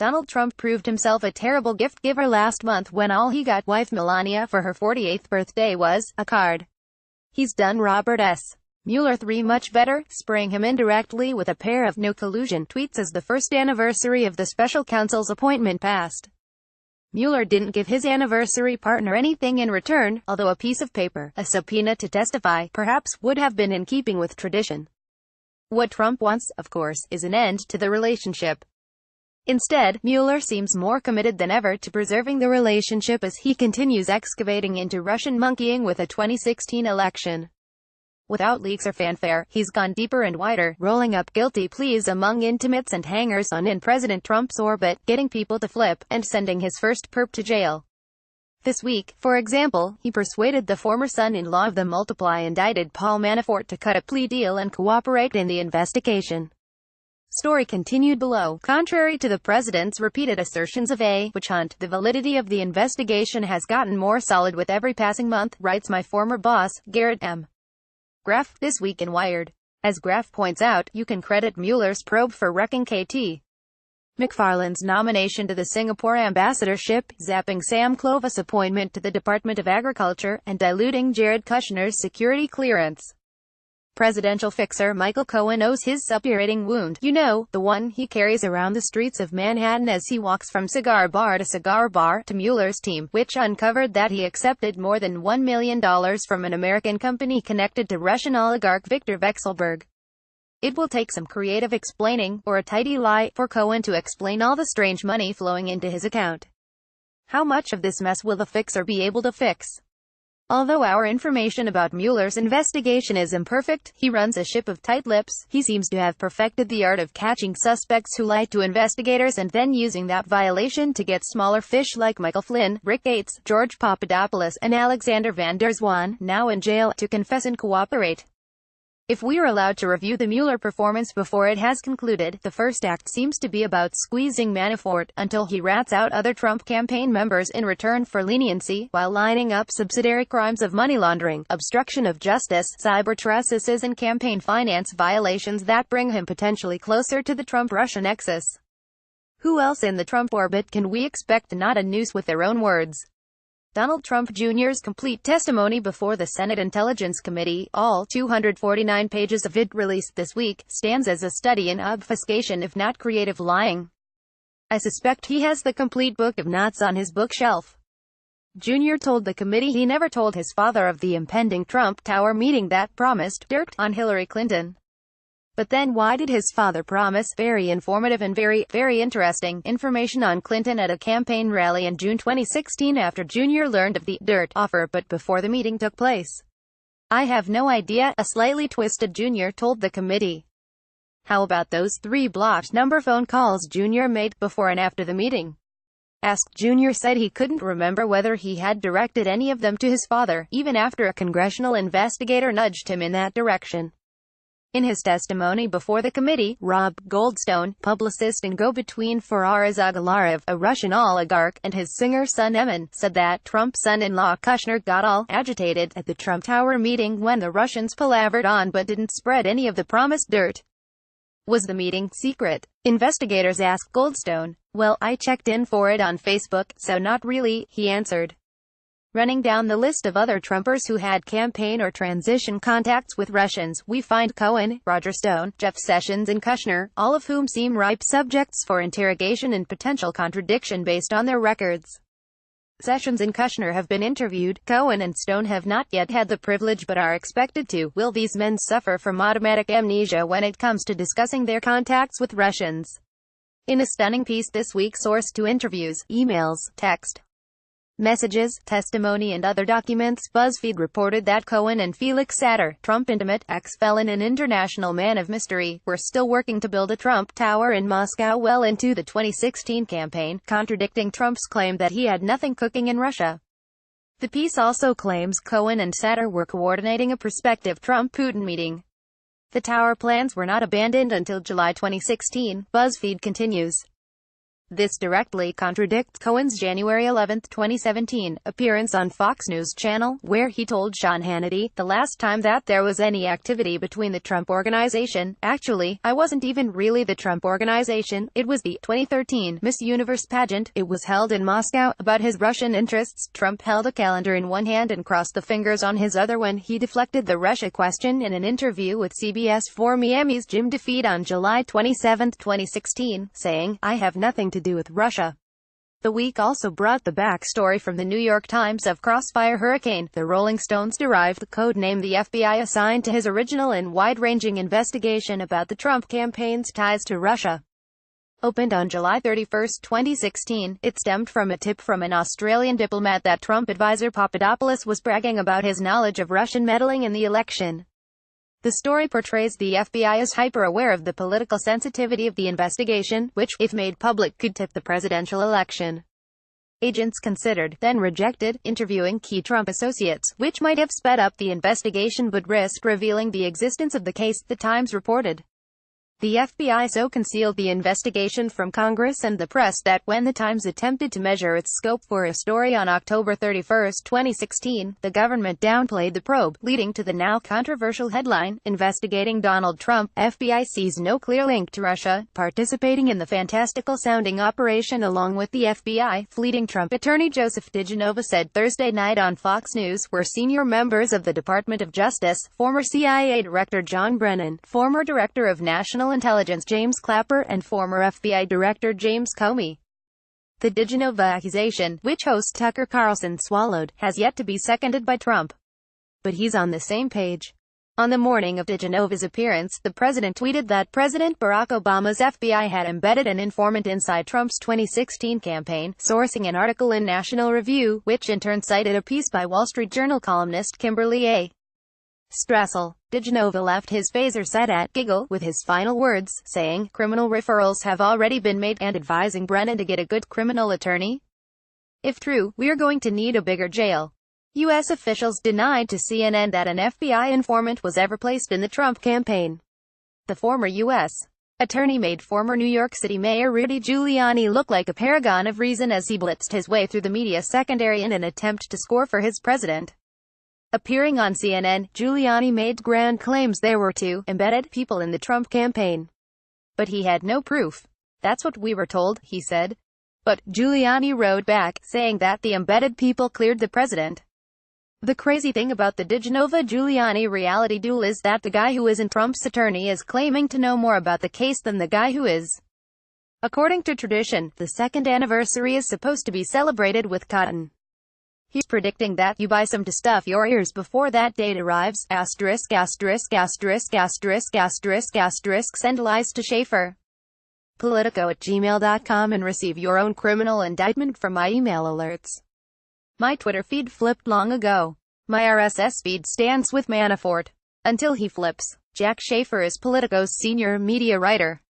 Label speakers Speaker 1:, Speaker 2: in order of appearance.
Speaker 1: Donald Trump proved himself a terrible gift giver last month when all he got wife Melania for her 48th birthday was a card. He's done Robert S. Mueller 3 much better, spraying him indirectly with a pair of no collusion tweets as the first anniversary of the special counsel's appointment passed. Mueller didn't give his anniversary partner anything in return, although a piece of paper, a subpoena to testify, perhaps, would have been in keeping with tradition. What Trump wants, of course, is an end to the relationship. Instead, Mueller seems more committed than ever to preserving the relationship as he continues excavating into Russian monkeying with the 2016 election. Without leaks or fanfare, he's gone deeper and wider, rolling up guilty pleas among intimates and hangers-on in President Trump's orbit, getting people to flip, and sending his first perp to jail. This week, for example, he persuaded the former son-in-law of the multiply indicted Paul Manafort to cut a plea deal and cooperate in the investigation. Story continued below. Contrary to the president's repeated assertions of a witch hunt, the validity of the investigation has gotten more solid with every passing month, writes my former boss, Garrett M. Graff, this week in Wired. As Graff points out, you can credit Mueller's probe for wrecking KT McFarlane's nomination to the Singapore ambassadorship, zapping Sam Clovis' appointment to the Department of Agriculture, and diluting Jared Kushner's security clearance. Presidential fixer Michael Cohen owes his suppurating wound, you know, the one he carries around the streets of Manhattan as he walks from cigar bar to Mueller's team, which uncovered that he accepted more than $1 million from an American company connected to Russian oligarch Viktor Vekselberg. It will take some creative explaining, or a tidy lie, for Cohen to explain all the strange money flowing into his account. How much of this mess will the fixer be able to fix? Although our information about Mueller's investigation is imperfect, he runs a ship of tight lips. He seems to have perfected the art of catching suspects who lie to investigators and then using that violation to get smaller fish like Michael Flynn, Rick Gates, George Papadopoulos, and Alexander Van der Zwaan, now in jail, to confess and cooperate. If we are allowed to review the Mueller performance before it has concluded, the first act seems to be about squeezing Manafort, until he rats out other Trump campaign members in return for leniency, while lining up subsidiary crimes of money laundering, obstruction of justice, cyber trespass and campaign finance violations that bring him potentially closer to the Trump-Russia nexus. Who else in the Trump orbit can we expect to knot a noose with their own words? Donald Trump Jr.'s complete testimony before the Senate Intelligence Committee, all 249 pages of it released this week, stands as a study in obfuscation if not creative lying. I suspect he has the complete book of knots on his bookshelf. Jr. told the committee he never told his father of the impending Trump Tower meeting that promised dirt on Hillary Clinton. But then why did his father promise very informative and very interesting information on Clinton at a campaign rally in June 2016 after Jr. learned of the dirt offer but before the meeting took place? I have no idea, a slightly twisted Jr. told the committee. How about those 3 blocked number phone calls Jr. made before and after the meeting? Asked, Jr. said he couldn't remember whether he had directed any of them to his father, even after a congressional investigator nudged him in that direction. In his testimony before the committee, Rob Goldstone, publicist and go-between for Aras Agalarev, a Russian oligarch, and his singer son Emin, said that Trump's son-in-law Kushner got all agitated at the Trump Tower meeting when the Russians palavered on but didn't spread any of the promised dirt. Was the meeting secret? Investigators asked Goldstone. Well, I checked in for it on Facebook, so not really, he answered. Running down the list of other Trumpers who had campaign or transition contacts with Russians, we find Cohen, Roger Stone, Jeff Sessions and Kushner, all of whom seem ripe subjects for interrogation and potential contradiction based on their records. Sessions and Kushner have been interviewed. Cohen and Stone have not yet had the privilege but are expected to. Will these men suffer from automatic amnesia when it comes to discussing their contacts with Russians? In a stunning piece this week sourced to interviews, emails, text messages, testimony and other documents, BuzzFeed reported that Cohen and Felix Sater, Trump intimate, ex-felon and international man of mystery, were still working to build a Trump Tower in Moscow well into the 2016 campaign, contradicting Trump's claim that he had nothing cooking in Russia. The piece also claims Cohen and Sater were coordinating a prospective Trump-Putin meeting. The tower plans were not abandoned until July 2016, BuzzFeed continues. This directly contradicts Cohen's January 11, 2017, appearance on Fox News Channel, where he told Sean Hannity, "The last time that there was any activity between the Trump Organization, actually, I wasn't even really the Trump Organization, it was the 2013 Miss Universe pageant, it was held in Moscow." About his Russian interests, Trump held a calendar in one hand and crossed the fingers on his other when he deflected the Russia question in an interview with CBS 4 Miami's Jim DeFeat on July 27, 2016, saying, "I have nothing to do with Russia." The week also brought the backstory from the New York Times of Crossfire Hurricane, the Rolling Stones derived the code name the FBI assigned to his original and wide-ranging investigation about the Trump campaign's ties to Russia. Opened on July 31, 2016, it stemmed from a tip from an Australian diplomat that Trump advisor Papadopoulos was bragging about his knowledge of Russian meddling in the election. The story portrays the FBI as hyper-aware of the political sensitivity of the investigation, which, if made public, could tip the presidential election. Agents considered, then rejected, interviewing key Trump associates, which might have sped up the investigation but risked revealing the existence of the case, The Times reported. The FBI so concealed the investigation from Congress and the press that when The Times attempted to measure its scope for a story on October 31, 2016, the government downplayed the probe, leading to the now controversial headline, "Investigating Donald Trump, FBI sees no clear link to Russia, participating in the fantastical-sounding operation along with the FBI." Fleeting Trump attorney Joseph DiGenova said Thursday night on Fox News, "Where senior members of the Department of Justice, former CIA Director John Brennan, former Director of National Intelligence James Clapper, and former FBI Director James Comey." The DiGenova accusation, which host Tucker Carlson swallowed, has yet to be seconded by Trump. But he's on the same page. On the morning of DiGenova's appearance, the president tweeted that President Barack Obama's FBI had embedded an informant inside Trump's 2016 campaign, sourcing an article in National Review, which in turn cited a piece by Wall Street Journal columnist Kimberly A. Strassel. DiGenova left his phaser set at giggle with his final words, saying, "Criminal referrals have already been made," and advising Brennan to get a good criminal attorney. "If true, we're going to need a bigger jail." U.S. officials denied to CNN that an FBI informant was ever placed in the Trump campaign. The former U.S. attorney made former New York City Mayor Rudy Giuliani look like a paragon of reason as he blitzed his way through the media secondary in an attempt to score for his president. Appearing on CNN, Giuliani made grand claims there were two embedded people in the Trump campaign. But he had no proof. "That's what we were told," he said. But Giuliani wrote back, saying that the embedded people cleared the president. The crazy thing about the DiGenova-Giuliani reality duel is that the guy who isn't Trump's attorney is claiming to know more about the case than the guy who is. According to tradition, the second anniversary is supposed to be celebrated with cotton. He's predicting that you buy some to stuff your ears before that date arrives. Asterisk, asterisk, asterisk, asterisk, asterisk, asterisk. Send lies to Schaefer. Politico@gmail.com and receive your own criminal indictment from my email alerts. My Twitter feed flipped long ago. My RSS feed stands with Manafort. Until he flips. Jack Schaefer is Politico's senior media writer.